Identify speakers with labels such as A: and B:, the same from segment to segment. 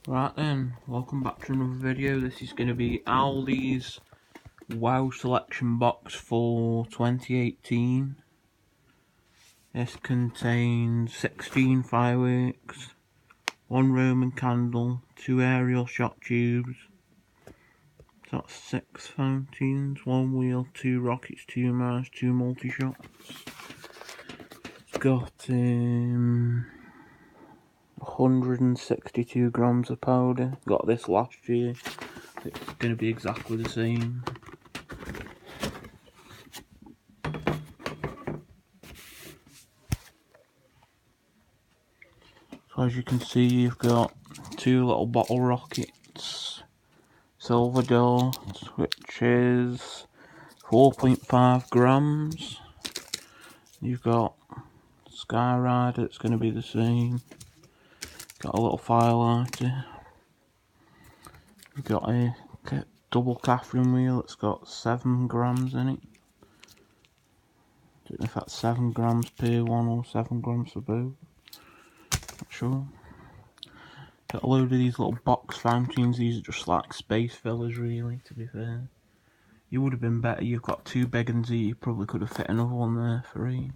A: Right then, welcome back to another video. This is going to be Aldi's Wow Selection Box for 2018. This contains 16 fireworks, 1 Roman candle, 2 aerial shot tubes, so that's 6 fountains, 1 wheel, 2 rockets, 2 mines, 2 multi-shots. It's got 162 grams of powder. Got this last year. It's going to be exactly the same. So as you can see, you've got 2 little bottle rockets, silver dart, which is 4.5 grams. You've got Sky Rider, it's going to be the same. Got a little firelighter. You've got a double Catherine wheel, it's got 7 grams in it. Don't know if that's 7 grams per one or 7 grams for both. Not sure. Got a load of these little box fountains. These are just like space fillers, really, to be fair. You would have been better. You've got 2 big ones here. You probably could have fit another one there for you.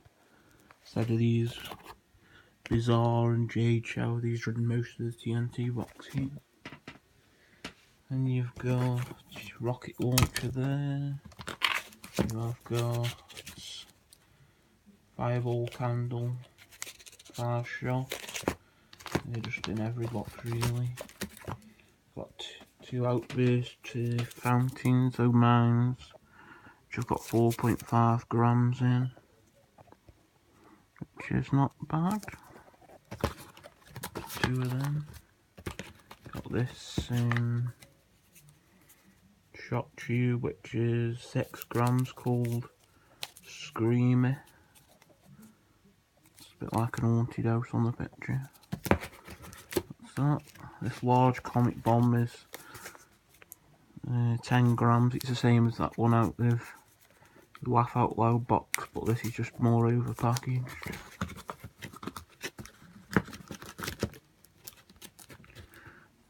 A: Instead of these bizarre and jade shower, these are in most of the TNT box here. And you've got rocket launcher there. You've got fireball candle, 5 shot. They're just in every box, really. Got 2 outburst fountains, so mines, which have got 4.5 grams in, which is not bad. 2 of them. Got this shot tube, which is 6 grams, called Screamer. It's a bit like an haunted house on the picture. That's that. This large comic bomb is 10 grams. It's the same as that one out of the Laugh Out Loud box, but this is just more over packaged.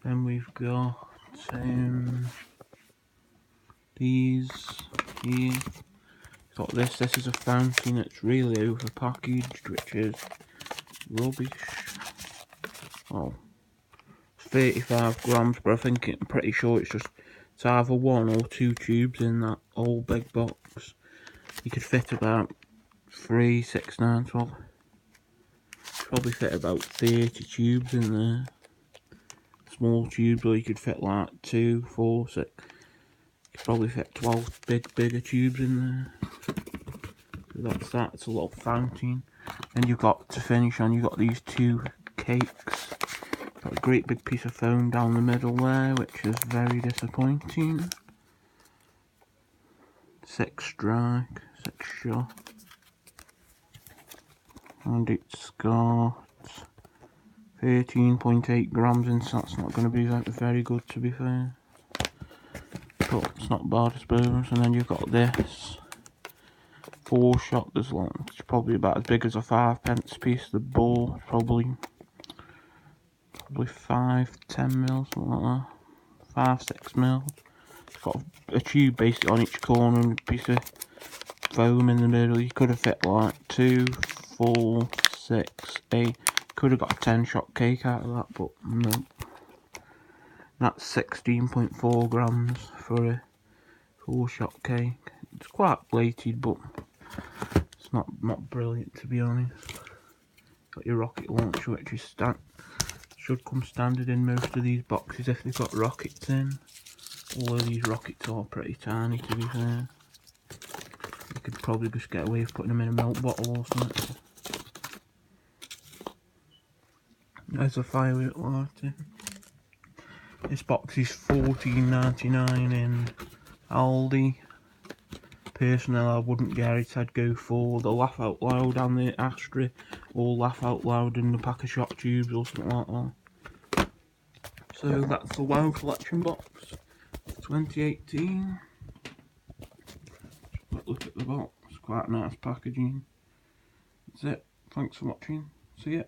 A: Then we've got these here. Got this is a fountain that's really over packaged, which is rubbish. Oh, 35 grams, but I'm pretty sure it's either 1 or 2 tubes in that old big box. You could fit about 3, 6, 9, 12. Probably fit about 30 tubes in there. Small tubes, or you could fit like 2, 4, 6. You could probably fit 12 bigger tubes in there. So that's that. It's a little fountain. And you've got, to finish on, you've got these 2 cakes. Got a great big piece of foam down the middle there, which is very disappointing. 6 strike, 6 shot. And it's got 13.8 grams in, so that's not going to be very good, to be fair. But it's not bad, I suppose. And then you've got this 4 shot. There's one. It's probably about as big as a 5p piece. The ball probably 5, 10 mil, something like that. 5, 6 mil. It's got a tube basically on each corner and a piece of foam in the middle. You could have fit like 2, 4, 6, 8. Could have got a 10 shot cake out of that, but no. That's 16.4 grams for a 4 shot cake. It's quite plated, but it's not brilliant, to be honest. Got your rocket launcher, which is should come standard in most of these boxes if they've got rockets in. Although these rockets are pretty tiny, to be fair. You could probably just get away with putting them in a milk bottle or something. There's a firework lighter. This box is $14.99 in Aldi. Personally, I wouldn't get it. I'd go for the Laugh Out Loud and the Astra, or Laugh Out Loud and the pack of shot tubes or something like that. So that's the Wow Selection Box 2018. Just look at the box. Quite nice packaging. That's it. Thanks for watching. See ya.